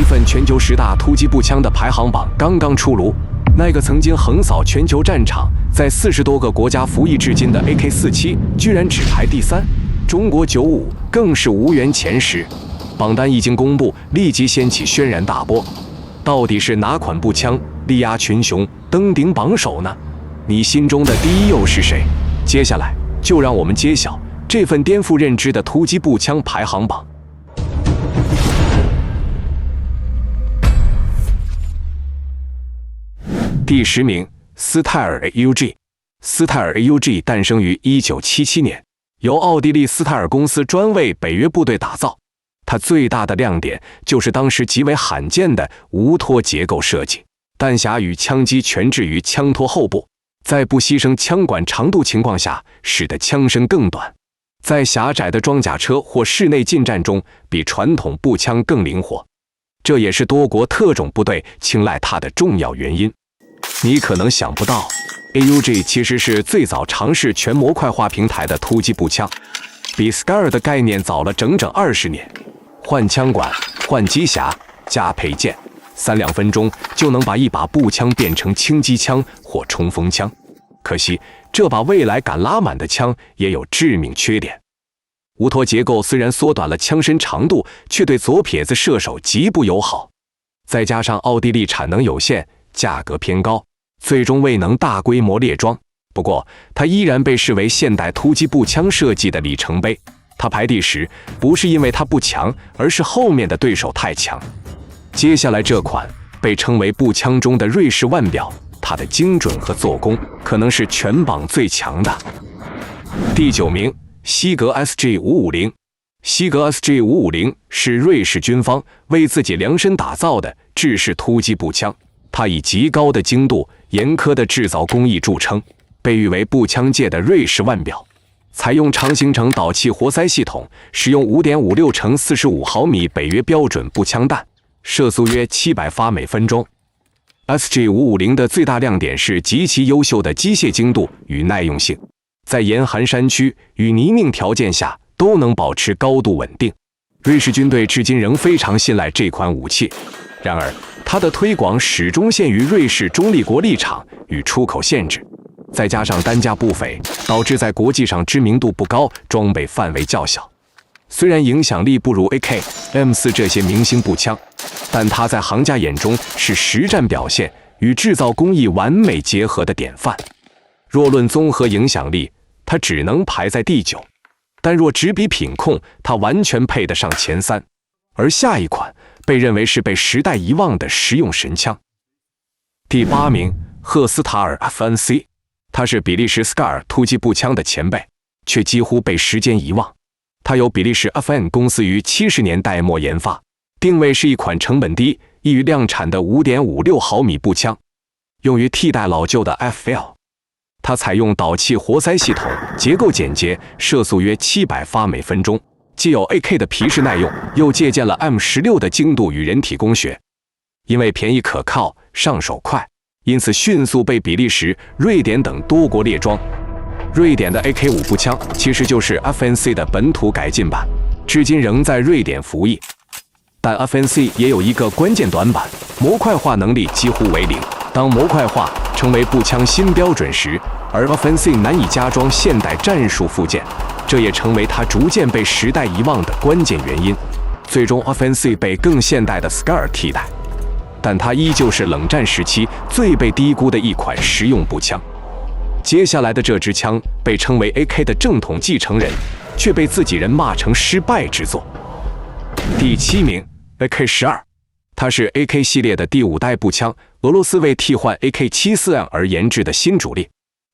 份全球10大突击步枪的排行榜刚刚出炉，那个曾经横扫全球战场，在40多个国家服役至今的 AK-47居然只排第3，中国95更是无缘前10。榜单一经公布，立即掀起轩然大波。到底是哪款步枪力压群雄，登顶榜首呢？你心中的第一又是谁？接下来就让我们揭晓这份颠覆认知的突击步枪排行榜。第10名，斯泰尔 AUG。斯泰尔 AUG 诞生于1977年，由奥地利斯泰尔公司专为北约部队打造。它最大的亮点就是当时极为罕见的无托结构设计，弹匣与枪机全置于枪托后部，在不牺牲枪管长度情况下，使得枪身更短，在狭窄的装甲车或室内近战中，比传统步枪更灵活。这也是多国特种部队青睐它的重要原因。你可能想不到 ，AUG 其实是最早尝试全模块化平台的突击步枪，比 SCAR 的概念早了整整20年。换枪管、换机匣、加配件，3-2分钟就能把一把步枪变成轻机枪或冲锋枪。可惜，这把未来敢拉满的枪也有致命缺点。无托结构虽然缩短了枪身长度，却对左撇子射手极不友好。再加上奥地利产能有限，价格偏高，最终未能大规模列装。不过，它依然被视为现代突击步枪设计的里程碑。它排第10，不是因为它不强，而是后面的对手太强。接下来这款被称为步枪中的瑞士腕表，它的精准和做工可能是全榜最强的。第9名，西格 SG550。西格 SG550 是瑞士军方为自己量身打造的制式突击步枪，它以极高的精度、严苛的制造工艺著称，被誉为步枪界的瑞士腕表。采用长行程导气活塞系统，使用 5.56×45毫米北约标准步枪弹，射速约700发每分钟。SG550 的最大亮点是极其优秀的机械精度与耐用性，在严寒山区与泥泞条件下都能保持高度稳定。瑞士军队至今仍非常信赖这款武器，然而它的推广始终限于瑞士中立国立场与出口限制。再加上单价不菲，导致在国际上知名度不高，装备范围较小。虽然影响力不如 AK、M4 这些明星步枪，但它在行家眼中是实战表现与制造工艺完美结合的典范。若论综合影响力，它只能排在第9，但若只比品控，它完全配得上前3。而下一款被认为是被时代遗忘的实用神枪。第8名，赫斯塔尔 FNC。它是比利时 SCAR 突击步枪的前辈，却几乎被时间遗忘。它由比利时 FN 公司于70年代末研发，定位是一款成本低、易于量产的 5.56毫米步枪，用于替代老旧的 FL。它采用导气活塞系统，结构简洁，射速约700发每分钟，既有 AK 的皮实耐用，又借鉴了 M16 的精度与人体工学。因为便宜可靠、上手快，因此迅速被比利时、瑞典等多国列装。瑞典的 AK5 步枪其实就是 FNC 的本土改进版，至今仍在瑞典服役。但 FNC 也有一个关键短板，模块化能力几乎为0。当模块化成为步枪新标准时，而 FNC 难以加装现代战术附件，这也成为它逐渐被时代遗忘的关键原因。最终 FNC 被更现代的 SCAR 替代。但它依旧是冷战时期最被低估的一款实用步枪。接下来的这支枪被称为 AK 的正统继承人，却被自己人骂成失败之作。第7名 AK12， 它是 AK 系列的第5代步枪，俄罗斯为替换 AK74M 而研制的新主力，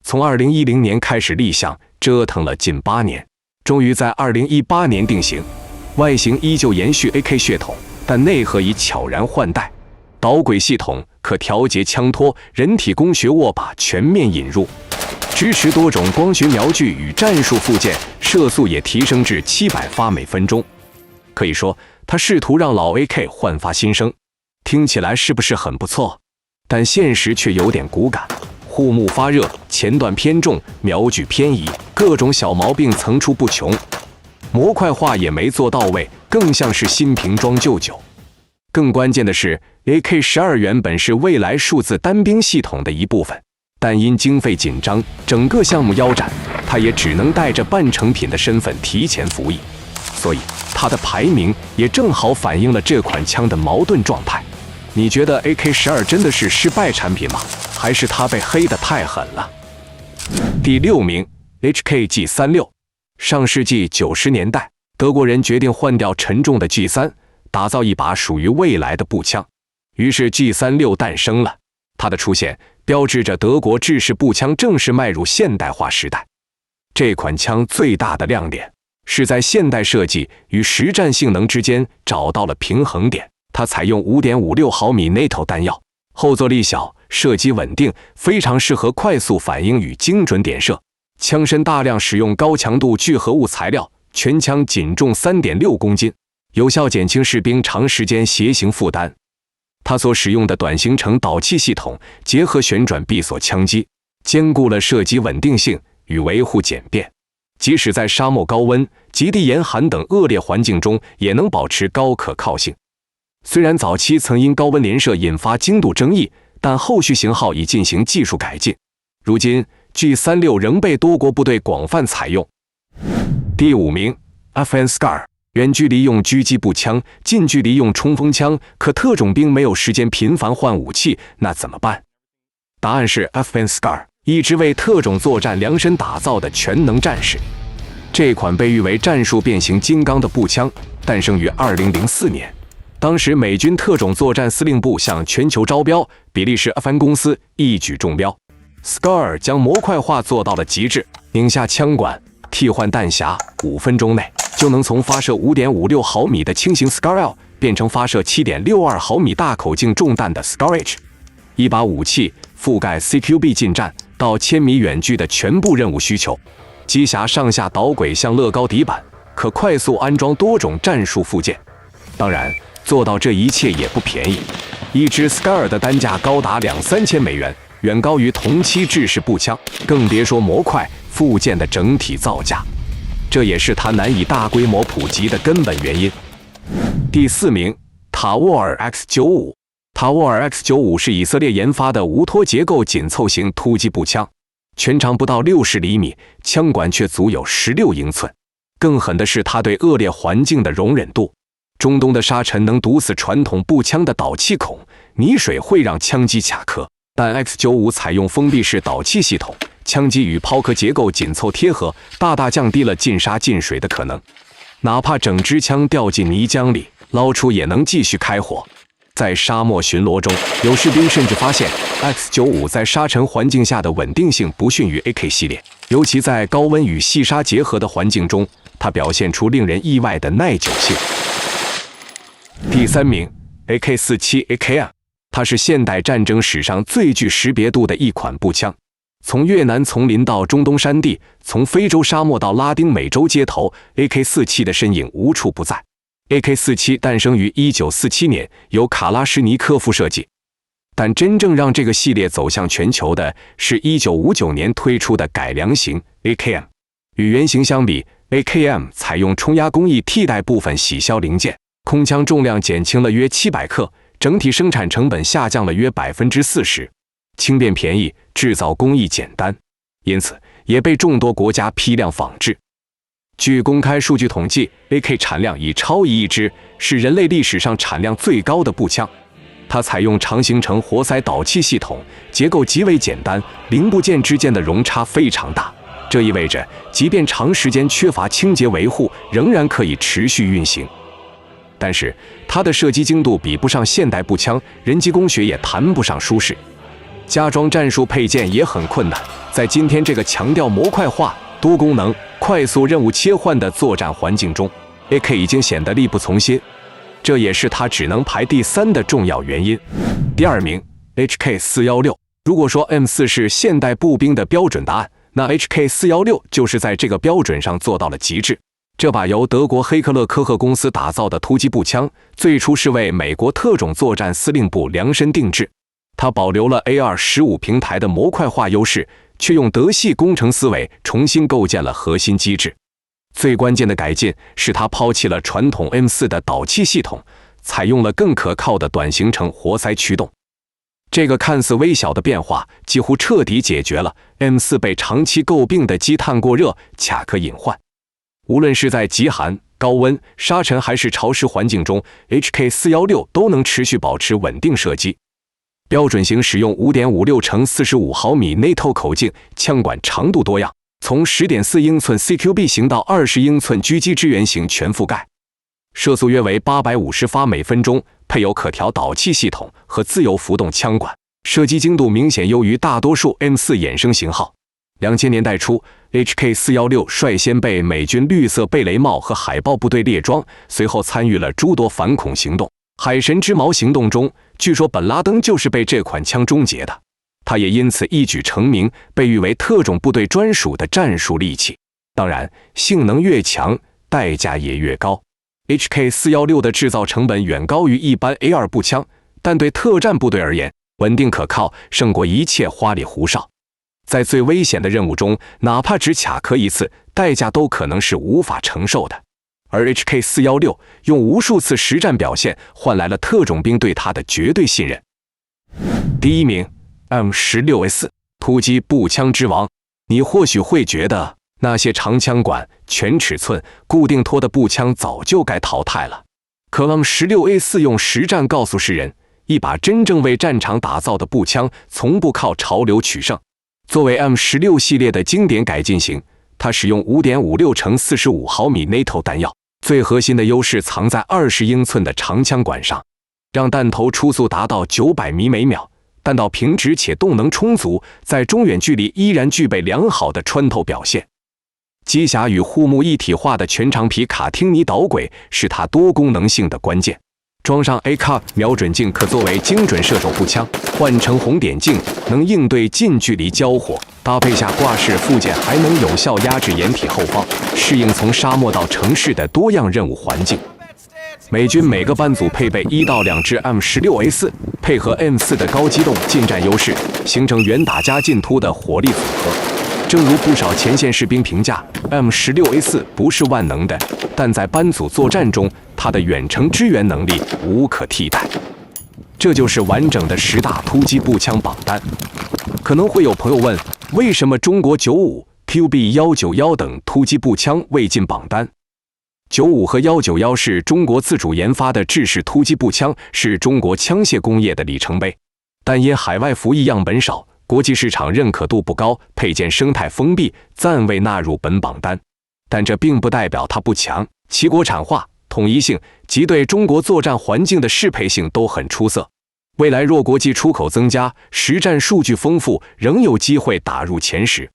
从2010年开始立项，折腾了近8年，终于在2018年定型。外形依旧延续 AK 血统，但内核已悄然换代。导轨系统、可调节枪托、人体工学握把全面引入，支持多种光学瞄具与战术附件，射速也提升至700发每分钟。可以说，他试图让老 AK 焕发新生，听起来是不是很不错？但现实却有点骨感，护目发热，前段偏重，瞄具偏移，各种小毛病层出不穷。模块化也没做到位，更像是新瓶装旧酒。更关键的是 ，AK-12原本是未来数字单兵系统的一部分，但因经费紧张，整个项目腰斩，它也只能带着半成品的身份提前服役，所以它的排名也正好反映了这款枪的矛盾状态。你觉得 AK-12真的是失败产品吗？还是它被黑得太狠了？第6名 ，HK-G36。上世纪90年代，德国人决定换掉沉重的 G3，打造一把属于未来的步枪。于是 G36诞生了。它的出现标志着德国制式步枪正式迈入现代化时代。这款枪最大的亮点是在现代设计与实战性能之间找到了平衡点。它采用 5.56 毫米 NATO 弹药，后坐力小，射击稳定，非常适合快速反应与精准点射。枪身大量使用高强度聚合物材料，全枪仅重 3.6 公斤，有效减轻士兵长时间携行负担。它所使用的短行程导气系统结合旋转闭锁枪机，兼顾了射击稳定性与维护简便，即使在沙漠高温、极地严寒等恶劣环境中，也能保持高可靠性。虽然早期曾因高温连射引发精度争议，但后续型号已进行技术改进。如今 G36 仍被多国部队广泛采用。第5名 FN Scar。远距离用狙击步枪，近距离用冲锋枪，可特种兵没有时间频繁换武器，那怎么办？答案是 FN Scar， 一支为特种作战量身打造的全能战士。这款被誉为战术变形金刚的步枪诞生于2004年。当时美军特种作战司令部向全球招标，比利时 FN 公司一举中标。Scar 将模块化做到了极致，拧下枪管，替换弹匣，5分钟内就能从发射 5.56 毫米的轻型 Scar L 变成发射 7.62 毫米大口径重弹的 Scar H。一把武器覆盖 CQB 近战到1000米远距的全部任务需求，机匣上下导轨像乐高底板，可快速安装多种战术附件。当然，做到这一切也不便宜，一支 Scar 的单价高达2-3千美元，远高于同期制式步枪，更别说模块附件的整体造价。这也是它难以大规模普及的根本原因。第4名，塔沃尔 X95。塔沃尔 X95 是以色列研发的无托结构紧凑型突击步枪，全长不到60厘米，枪管却足有16英寸。更狠的是它对恶劣环境的容忍度。中东的沙尘能堵死传统步枪的导气孔，泥水会让枪机卡壳，但 X95 采用封闭式导气系统，枪机与抛壳结构紧凑贴合，大大降低了进沙进水的可能。哪怕整支枪掉进泥浆里，捞出也能继续开火。在沙漠巡逻中，有士兵甚至发现 X95 在沙尘环境下的稳定性不逊于 AK 系列，尤其在高温与细沙结合的环境中，它表现出令人意外的耐久性。第3名 AK47 AKM， 它是现代战争史上最具识别度的一款步枪。从越南丛林到中东山地，从非洲沙漠到拉丁美洲街头， AK47 的身影无处不在。AK47 诞生于1947年，由卡拉什尼科夫设计。但真正让这个系列走向全球的是1959年推出的改良型 AKM。与原型相比， AKM 采用冲压工艺替代部分洗削零件，空枪重量减轻了约700克，整体生产成本下降了约 40%。轻便便宜，制造工艺简单，因此也被众多国家批量仿制。据公开数据统计 ，AK 产量已超1亿支，是人类历史上产量最高的步枪。它采用长行程活塞导气系统，结构极为简单，零部件之间的容差非常大。这意味着，即便长时间缺乏清洁维护，仍然可以持续运行。但是，它的射击精度比不上现代步枪，人机工学也谈不上舒适。加装战术配件也很困难，在今天这个强调模块化、多功能、快速任务切换的作战环境中 ，AK 已经显得力不从心，这也是它只能排第3的重要原因。第2名 HK416。如果说 M4 是现代步兵的标准答案，那 HK416 就是在这个标准上做到了极致。这把由德国黑克勒科赫公司打造的突击步枪，最初是为美国特种作战司令部量身定制。它保留了 AR-15 平台的模块化优势，却用德系工程思维重新构建了核心机制。最关键的改进是它抛弃了传统 M4 的导气系统，采用了更可靠的短行程活塞驱动。这个看似微小的变化，几乎彻底解决了 M4 被长期诟病的积碳过热、卡壳隐患。无论是在极寒、高温、沙尘还是潮湿环境中 ，HK416 都能持续保持稳定射击。标准型使用 5.56×45毫米 NATO 口径，枪管长度多样，从 10.4 英寸 CQB 型到20英寸狙击支援型全覆盖。射速约为850发每分钟，配有可调导气系统和自由浮动枪管，射击精度明显优于大多数 M4 衍生型号。2000年代初 ，HK416 率先被美军绿色贝雷帽和海豹部队列装，随后参与了诸多反恐行动。海神之矛行动中，据说本拉登就是被这款枪终结的，他也因此一举成名，被誉为特种部队专属的战术利器。当然，性能越强，代价也越高。HK416 的制造成本远高于一般 A2 步枪，但对特战部队而言，稳定可靠胜过一切花里胡哨。在最危险的任务中，哪怕只卡壳一次，代价都可能是无法承受的。而 HK416 用无数次实战表现，换来了特种兵对他的绝对信任。第一名 M16A4 突击步枪之王。你或许会觉得那些长枪管、全尺寸、固定托的步枪早就该淘汰了。可 M16A4 用实战告诉世人，一把真正为战场打造的步枪，从不靠潮流取胜。作为 M16 系列的经典改进型，它使用 5.56×45毫米 NATO 弹药，最核心的优势藏在20英寸的长枪管上，让弹头初速达到900米每秒，弹道平直且动能充足，在中远距离依然具备良好的穿透表现。机匣与护木一体化的全长皮卡汀尼导轨是它多功能性的关键。装上 ACAR 瞄准镜可作为精准射手步枪，换成红点镜能应对近距离交火，搭配下挂式附件还能有效压制掩体后方，适应从沙漠到城市的多样任务环境。美军每个班组配备1到2支 M16A4， 配合 M4 的高机动近战优势，形成远打加近突的火力组合。正如不少前线士兵评价 ，M16A4 不是万能的，但在班组作战中，它的远程支援能力无可替代。这就是完整的10大突击步枪榜单。可能会有朋友问，为什么中国95、QB191等突击步枪未进榜单？95和191是中国自主研发的制式突击步枪，是中国枪械工业的里程碑，但因海外服役样本少，国际市场认可度不高，配件生态封闭，暂未纳入本榜单。但这并不代表它不强，其国产化、统一性及对中国作战环境的适配性都很出色。未来若国际出口增加，实战数据丰富，仍有机会打入前10。